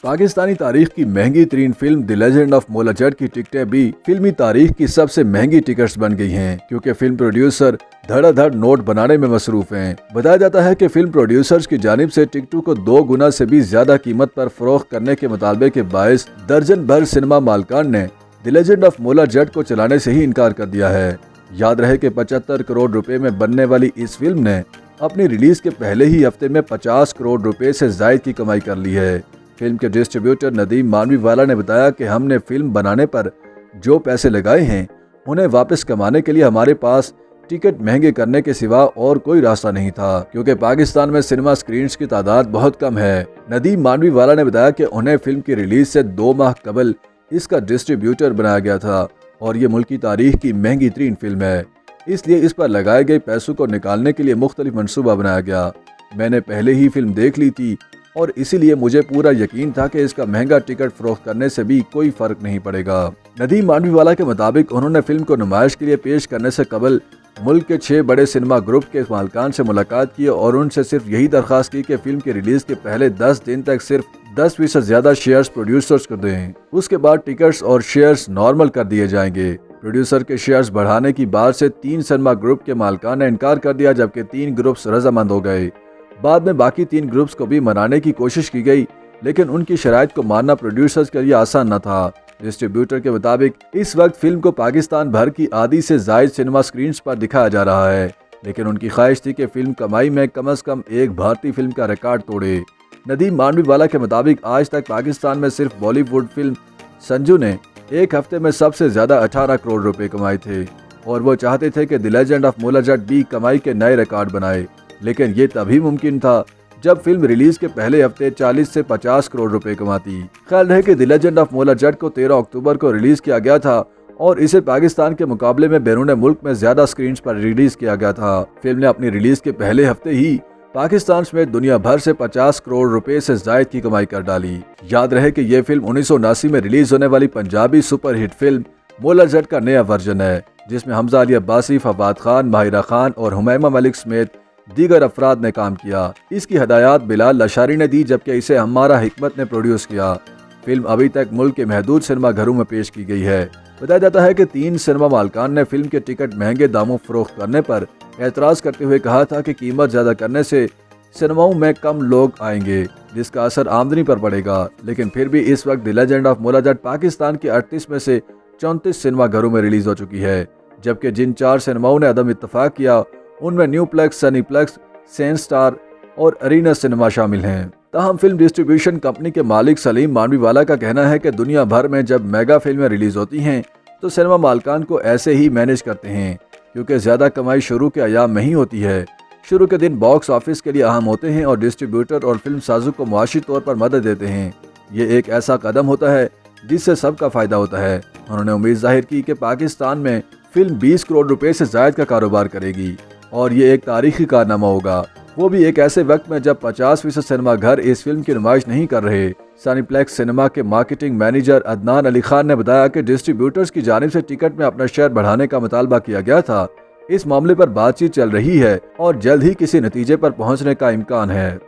पाकिस्तानी तारीख की महंगी तरीन फिल्म द लेजेंड ऑफ मोला जट की टिकटें भी फिल्मी तारीख की सबसे महंगी टिकट्स बन गई हैं, क्योंकि फिल्म प्रोड्यूसर धड़ाधड़ नोट बनाने में मसरूफ हैं। बताया जाता है कि फिल्म प्रोड्यूसर्स की जानिब से टिकटों को 2 गुना से भी ज्यादा कीमत पर फरोख्त करने के मुतालबे के बायस दर्जन भर सिनेमा मालकान ने द लेजेंड ऑफ मोला जट को चलाने से ही इनकार कर दिया है। याद रहे कि 75 करोड़ रुपए में बनने वाली इस फिल्म ने अपनी रिलीज के पहले ही हफ्ते में 50 करोड़ रुपए से जायद की कमाई कर ली है। फिल्म के डिस्ट्रीब्यूटर नदीम मानवीवाला ने बताया कि हमने फिल्म बनाने पर जो पैसे लगाए हैं उन्हें वापस कमाने के लिए हमारे पास टिकट महंगे करने के सिवा और कोई रास्ता नहीं था, क्योंकि पाकिस्तान में सिनेमा स्क्रीन्स की तादाद बहुत कम है। नदीम मानवीवाला ने बताया कि उन्हें फिल्म की रिलीज से 2 माह कबल इसका डिस्ट्रीब्यूटर बनाया गया था और ये मुल्क की तारीख की महंगी तरीन फिल्म है, इसलिए इस पर लगाए गए पैसों को निकालने के लिए मुख्तलिफ मंसूबा बनाया गया। मैंने पहले ही फिल्म देख ली थी और इसीलिए मुझे पूरा यकीन था कि इसका महंगा टिकट फरोख्त करने से भी कोई फर्क नहीं पड़ेगा। नदीम मानवीवाला के मुताबिक उन्होंने फिल्म को नुमाइश के लिए पेश करने से कबल मुल्क के 6 बड़े सिनेमा ग्रुप के मालकान से मुलाकात की और उनसे सिर्फ यही दरख्वास्त की कि फिल्म की रिलीज के पहले 10 दिन तक सिर्फ 10% ज्यादा शेयर्स प्रोड्यूसर्स को दें, उसके बाद टिकट्स और शेयर्स नॉर्मल कर दिए जाएंगे। प्रोड्यूसर के शेयर्स बढ़ाने की बात से 3 सिनेमा ग्रुप के मालकान ने इनकार कर दिया, जबकि 3 ग्रुप्स रजामंद हो गए। बाद में बाकी 3 ग्रुप्स को भी मनाने की कोशिश की गई, लेकिन उनकी शराइत को मानना प्रोड्यूसर्स के लिए आसान न था। डिस्ट्रीब्यूटर के मुताबिक इस वक्त फिल्म को पाकिस्तान भर की आधी से जायद सिनेमा स्क्रीन्स पर दिखाया जा रहा है, लेकिन उनकी ख्वाहिश थी कि फिल्म कमाई में कम से कम एक भारतीय फिल्म का रिकॉर्ड तोड़े। नदीम मानवीवाला के मुताबिक आज तक पाकिस्तान में सिर्फ बॉलीवुड फिल्म संजू ने एक हफ्ते में सबसे ज्यादा 18 करोड़ रुपए कमाए थे और वो चाहते थे कि द लेजेंड ऑफ मोला जट भी कमाई के नए रिकॉर्ड बनाए, लेकिन ये तभी मुमकिन था जब फिल्म रिलीज के पहले हफ्ते 40 से 50 करोड़ रुपए कमाती। ख्याल रहे कि द लेजेंड ऑफ मोला जट को 13 अक्टूबर को रिलीज किया गया था और इसे पाकिस्तान के मुकाबले में बैरून मुल्क में ज्यादा स्क्रीन्स पर रिलीज किया गया था। फिल्म ने अपनी रिलीज के पहले हफ्ते ही पाकिस्तान समेत दुनिया भर से 50 करोड़ रुपए से जायद की कमाई कर डाली। याद रहे कि यह फिल्म 1979 में रिलीज होने वाली पंजाबी सुपरहिट फिल्म मोला जट का नया वर्जन है, जिसमें हमजा अली अब्बासी, फवाद खान, माहिरा खान और हुमैमा मलिक समेत दीगर अफराद ने काम किया। इसकी हदायत बिलाल लशारी ने दी, जबकि इसे हमारा हिकमत ने प्रोड्यूस किया। फिल्म अभी तक मुल्क के महदूद सिनेमा घरों में पेश की गई है। बताया जाता है कि 3 सिनेमा मालकान ने फिल्म के टिकट महंगे दामों फरोख्त करने पर एतराज करते हुए कहा था कि कीमत ज्यादा करने से सिनेमाओं में कम लोग आएंगे, जिसका असर आमदनी पर पड़ेगा। लेकिन फिर भी इस वक्त द लेजेंड ऑफ मोला जट पाकिस्तान के 38 में से 34 सिनेमा घरों में रिलीज हो चुकी है, जबकि जिन 4 सिनेमाओं ने अदम इत्तफाक किया उनमें न्यूप्लेक्स, सनीप्लेक्स, सेन स्टार और अरीना सिनेमा शामिल हैं। ताहम फिल्म डिस्ट्रीब्यूशन कंपनी के मालिक सलीम मानवीवाला का कहना है कि दुनिया भर में जब मेगा फिल्में रिलीज होती हैं तो सिनेमा मालकान को ऐसे ही मैनेज करते हैं, क्योंकि ज्यादा कमाई शुरू के अयाम में ही होती है। शुरू के दिन बॉक्स ऑफिस के लिए अहम होते हैं और डिस्ट्रीब्यूटर और फिल्म साजों को मुआशी तौर पर मदद देते हैं। ये एक ऐसा कदम होता है जिससे सबका फायदा होता है। उन्होंने उम्मीद जाहिर की कि पाकिस्तान में फिल्म 20 करोड़ रुपए से जायद का कारोबार करेगी और ये एक तारीखी कारनामा होगा, वो भी एक ऐसे वक्त में जब 50% सिनेमा घर इस फिल्म की नुमाइश नहीं कर रहे। सनीप्लेक्स सिनेमा के मार्केटिंग मैनेजर अदनान अली खान ने बताया कि डिस्ट्रीब्यूटर्स की जानिब से टिकट में अपना शेयर बढ़ाने का मुतालबा किया गया था। इस मामले पर बातचीत चल रही है और जल्द ही किसी नतीजे पर पहुंचने का इम्कान है।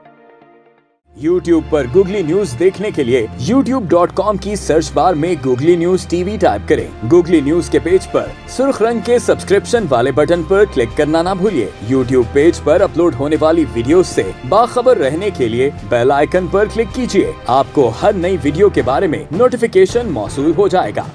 YouTube पर गूगली न्यूज देखने के लिए youtube.com की सर्च बार में गूगली न्यूज टीवी टाइप करें। गूगली न्यूज के पेज पर सुर्ख रंग के सब्सक्रिप्शन वाले बटन पर क्लिक करना ना भूलिए। YouTube पेज पर अपलोड होने वाली वीडियोस से बाखबर रहने के लिए बेल आइकन पर क्लिक कीजिए। आपको हर नई वीडियो के बारे में नोटिफिकेशन मौसूल हो जाएगा।